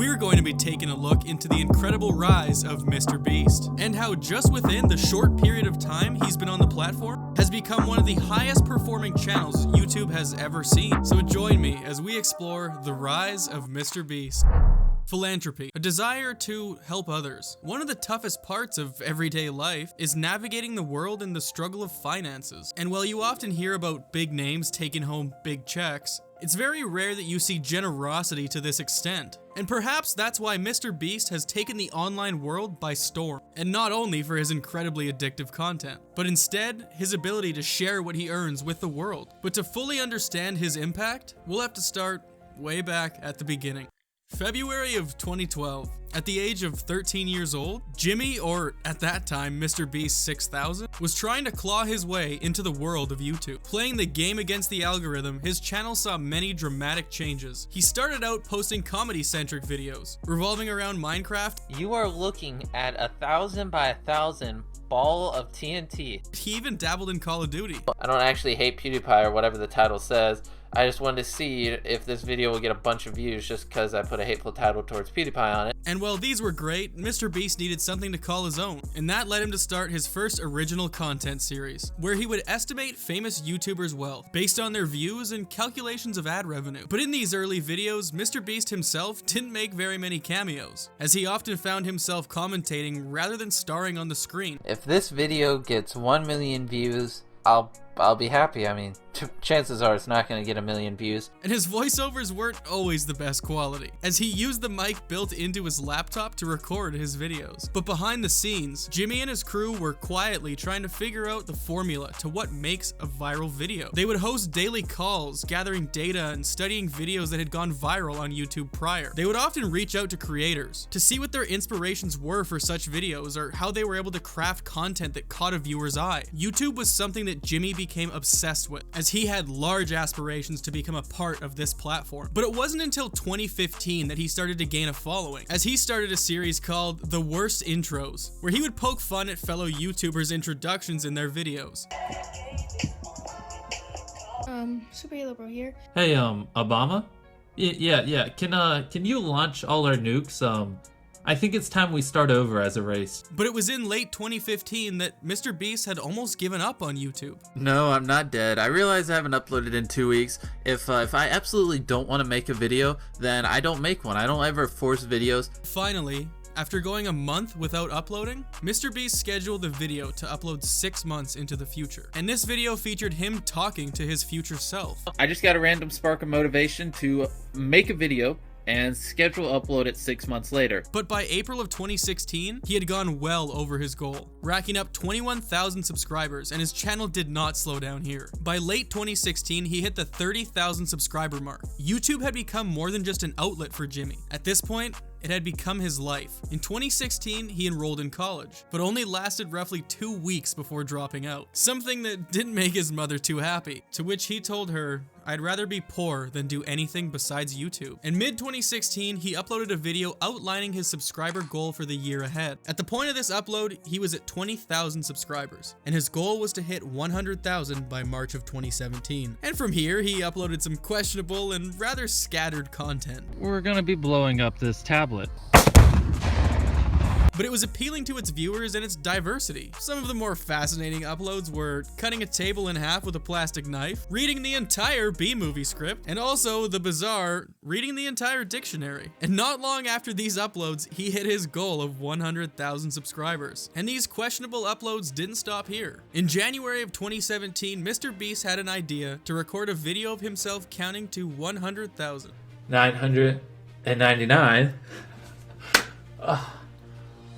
we're going to be taking a look into the incredible rise of MrBeast, and how just within the short period of time he's been on the platform, has become one of the highest performing channels YouTube has ever seen. So join me as we explore the rise of MrBeast. Philanthropy, a desire to help others. One of the toughest parts of everyday life is navigating the world in the struggle of finances. And while you often hear about big names taking home big checks, it's very rare that you see generosity to this extent. And perhaps that's why MrBeast has taken the online world by storm. And not only for his incredibly addictive content, but instead his ability to share what he earns with the world. But to fully understand his impact, we'll have to start way back at the beginning. February of 2012. At the age of 13 years old, Jimmy, or at that time MrBeast 6000, was trying to claw his way into the world of YouTube. Playing the game against the algorithm, his channel saw many dramatic changes. He started out posting comedy-centric videos, revolving around Minecraft. You are looking at 1,000 by 1,000 ball of TNT. He even dabbled in Call of Duty. I don't actually hate PewDiePie or whatever the title says. I just wanted to see if this video will get a bunch of views just because I put a hateful title towards PewDiePie on it. And while these were great, MrBeast needed something to call his own, and that led him to start his first original content series, where he would estimate famous YouTubers' wealth based on their views and calculations of ad revenue. But in these early videos, MrBeast himself didn't make very many cameos, as he often found himself commentating rather than starring on the screen. If this video gets 1 million views, I'll be happy. I mean, chances are it's not going to get 1 million views. And his voiceovers weren't always the best quality, as he used the mic built into his laptop to record his videos. But behind the scenes, Jimmy and his crew were quietly trying to figure out the formula to what makes a viral video. They would host daily calls, gathering data and studying videos that had gone viral on YouTube prior. They would often reach out to creators to see what their inspirations were for such videos, or how they were able to craft content that caught a viewer's eye. YouTube was something that Jimmy became obsessed with, as he had large aspirations to become a part of this platform. But it wasn't until 2015 that he started to gain a following, as he started a series called The Worst Intros, where he would poke fun at fellow YouTubers' introductions in their videos. Super Halo Bro here. Hey, Obama? Yeah. Can you launch all our nukes? I think it's time we start over as a race. But it was in late 2015 that MrBeast had almost given up on YouTube. No, I'm not dead. I realize I haven't uploaded in 2 weeks. If I absolutely don't want to make a video, then I don't make one. I don't ever force videos. Finally, after going a month without uploading, MrBeast scheduled the video to upload 6 months into the future. And this video featured him talking to his future self. I just got a random spark of motivation to make a video and schedule upload it 6 months later. But by April of 2016, he had gone well over his goal, racking up 21,000 subscribers, and his channel did not slow down here. By late 2016, he hit the 30,000 subscriber mark. YouTube had become more than just an outlet for Jimmy. At this point, it had become his life. In 2016, he enrolled in college, but only lasted roughly 2 weeks before dropping out. Something that didn't make his mother too happy, to which he told her, "I'd rather be poor than do anything besides YouTube." In mid-2016, he uploaded a video outlining his subscriber goal for the year ahead. At the point of this upload, he was at 20,000 subscribers, and his goal was to hit 100,000 by March of 2017. And from here, he uploaded some questionable and rather scattered content. We're gonna be blowing up this tablet. But it was appealing to its viewers and its diversity. Some of the more fascinating uploads were cutting a table in half with a plastic knife, reading the entire B-movie script, and also the bizarre reading the entire dictionary. And not long after these uploads, he hit his goal of 100,000 subscribers. And these questionable uploads didn't stop here. In January of 2017, MrBeast had an idea to record a video of himself counting to 100,000. 999.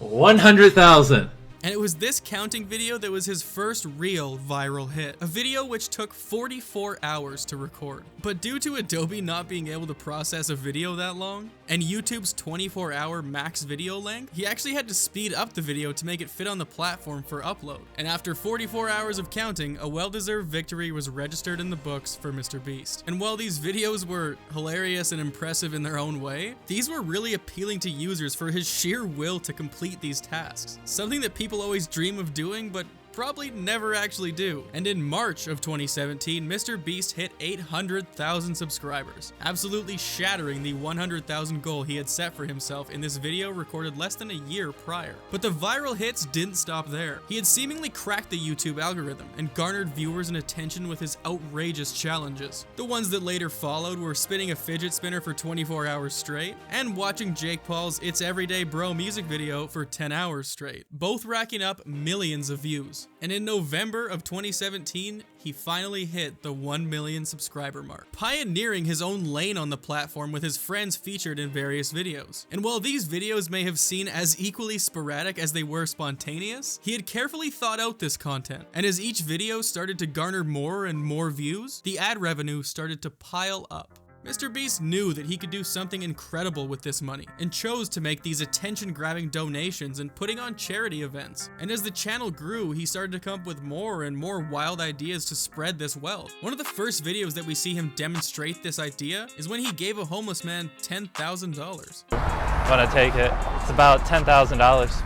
100,000. And it was this counting video that was his first real viral hit, a video which took 44 hours to record. But due to Adobe not being able to process a video that long, and YouTube's 24-hour max video length, he actually had to speed up the video to make it fit on the platform for upload. And after 44 hours of counting, a well-deserved victory was registered in the books for MrBeast. And while these videos were hilarious and impressive in their own way, these were really appealing to users for his sheer will to complete these tasks. Something that people always dream of doing, but probably never actually do. And in March of 2017, MrBeast hit 800,000 subscribers, absolutely shattering the 100,000 goal he had set for himself in this video recorded less than a year prior. But the viral hits didn't stop there. He had seemingly cracked the YouTube algorithm and garnered viewers and attention with his outrageous challenges. The ones that later followed were spinning a fidget spinner for 24 hours straight and watching Jake Paul's It's Everyday Bro music video for 10 hours straight, both racking up millions of views. And in November of 2017, he finally hit the 1 million subscriber mark, pioneering his own lane on the platform with his friends featured in various videos. And while these videos may have seemed as equally sporadic as they were spontaneous, he had carefully thought out this content. And as each video started to garner more and more views, the ad revenue started to pile up. MrBeast knew that he could do something incredible with this money and chose to make these attention-grabbing donations and putting on charity events. And as the channel grew, he started to come up with more and more wild ideas to spread this wealth. One of the first videos that we see him demonstrate this idea is when he gave a homeless man $10,000. When I take it, it's about $10,000.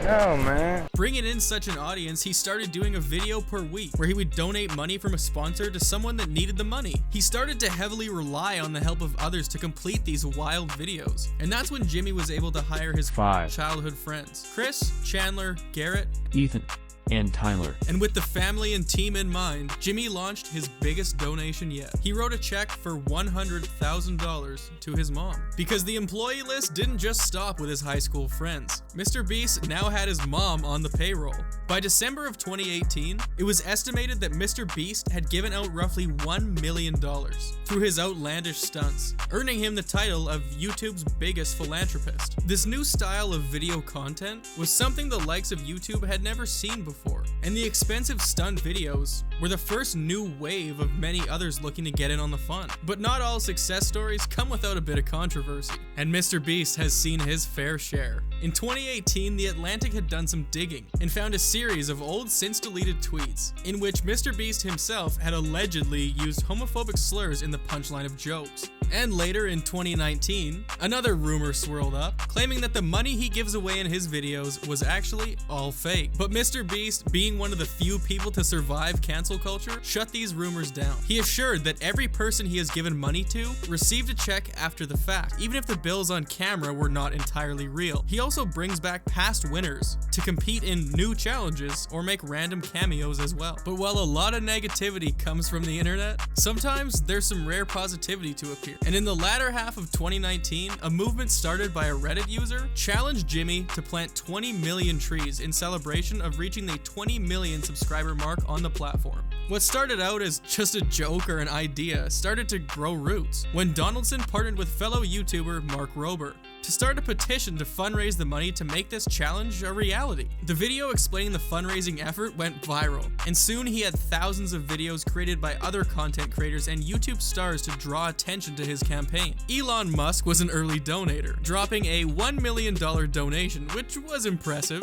No, man. Bringing in such an audience, he started doing a video per week where he would donate money from a sponsor to someone that needed the money. He started to heavily rely on the help of others to complete these wild videos. And that's when Jimmy was able to hire his 5 childhood friends, Chris, Chandler, Garrett, Ethan, and Tyler. And with the family and team in mind, Jimmy launched his biggest donation yet. He wrote a check for $100,000 to his mom. Because the employee list didn't just stop with his high school friends. MrBeast now had his mom on the payroll. By December of 2018, it was estimated that MrBeast had given out roughly $1 million through his outlandish stunts, earning him the title of YouTube's biggest philanthropist. This new style of video content was something the likes of YouTube had never seen before. And the expensive stunt videos were the first new wave of many others looking to get in on the fun. But not all success stories come without a bit of controversy, and MrBeast has seen his fair share. In 2018, The Atlantic had done some digging and found a series of old since-deleted tweets in which MrBeast himself had allegedly used homophobic slurs in the punchline of jokes. And later in 2019, another rumor swirled up, claiming that the money he gives away in his videos was actually all fake. But MrBeast, being one of the few people to survive cancel culture, shut these rumors down. He assured that every person he has given money to received a check after the fact, even if the bills on camera were not entirely real. He also brings back past winners to compete in new challenges or make random cameos as well. But while a lot of negativity comes from the internet, sometimes there's some rare positivity to appear. And in the latter half of 2019, a movement started by a Reddit user challenged Jimmy to plant 20 million trees in celebration of reaching the 20 million subscriber mark on the platform. What started out as just a joke or an idea started to grow roots when Donaldson partnered with fellow YouTuber Mark Rober to start a petition to fundraise the money to make this challenge a reality. The video explaining the fundraising effort went viral, and soon he had thousands of videos created by other content creators and YouTube stars to draw attention to his campaign. Elon Musk was an early donator, dropping a $1 million donation, which was impressive.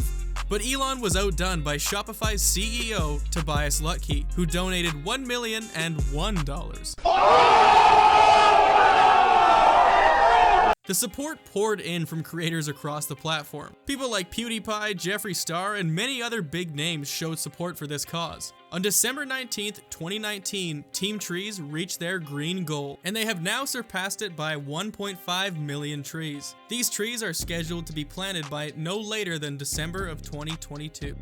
But Elon was outdone by Shopify's CEO, Tobias Lutke, who donated $1,001. The support poured in from creators across the platform. People like PewDiePie, Jeffree Star, and many other big names showed support for this cause. On December 19th, 2019, Team Trees reached their green goal, and they have now surpassed it by 1.5 million trees. These trees are scheduled to be planted by no later than December of 2022.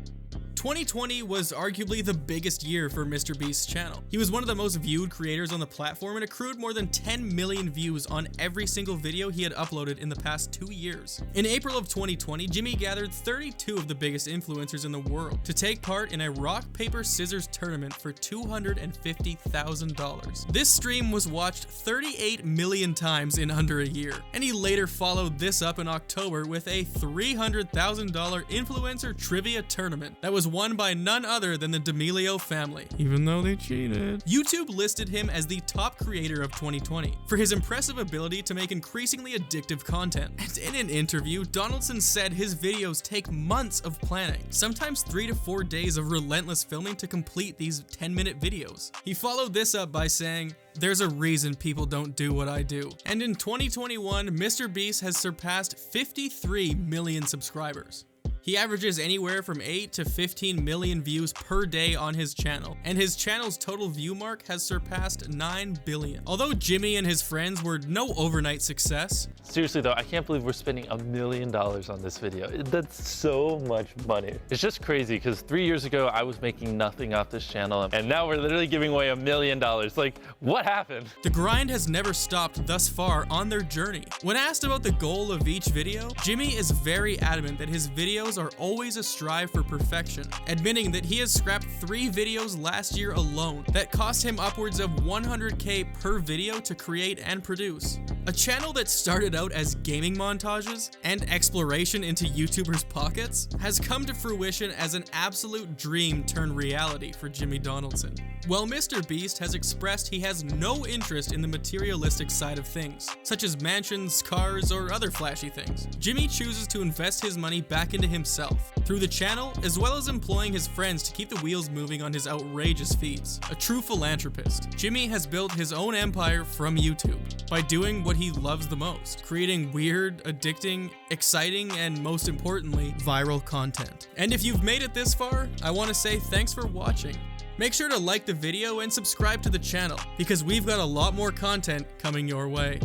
2020 was arguably the biggest year for MrBeast's channel. He was one of the most viewed creators on the platform and accrued more than 10 million views on every single video he had uploaded in the past 2 years. In April of 2020, Jimmy gathered 32 of the biggest influencers in the world to take part in a rock, paper, scissors tournament for $250,000. This stream was watched 38 million times in under a year, and he later followed this up in October with a $300,000 influencer trivia tournament that was won by none other than the D'Amelio family, even though they cheated. YouTube listed him as the top creator of 2020 for his impressive ability to make increasingly addictive content. And in an interview, Donaldson said his videos take months of planning, sometimes 3 to 4 days of relentless filming to complete these 10-minute videos. He followed this up by saying, "There's a reason people don't do what I do." And in 2021, MrBeast has surpassed 53 million subscribers. He averages anywhere from 8 to 15 million views per day on his channel, and his channel's total view mark has surpassed 9 billion. Although Jimmy and his friends were no overnight success. Seriously though, I can't believe we're spending $1 million on this video. That's so much money. It's just crazy because 3 years ago I was making nothing off this channel, and now we're literally giving away $1 million. Like, what happened? The grind has never stopped thus far on their journey. When asked about the goal of each video, Jimmy is very adamant that his videos are always a strive for perfection, admitting that he has scrapped 3 videos last year alone that cost him upwards of 100K per video to create and produce. A channel that started out as gaming montages and exploration into YouTubers' pockets has come to fruition as an absolute dream turned reality for Jimmy Donaldson. While MrBeast has expressed he has no interest in the materialistic side of things, such as mansions, cars, or other flashy things, Jimmy chooses to invest his money back into himself through the channel, as well as employing his friends to keep the wheels moving on his outrageous feats. A true philanthropist, Jimmy has built his own empire from YouTube by doing what he loves the most, creating weird, addicting, exciting, and most importantly, viral content. And if you've made it this far, I want to say thanks for watching. Make sure to like the video and subscribe to the channel, because we've got a lot more content coming your way.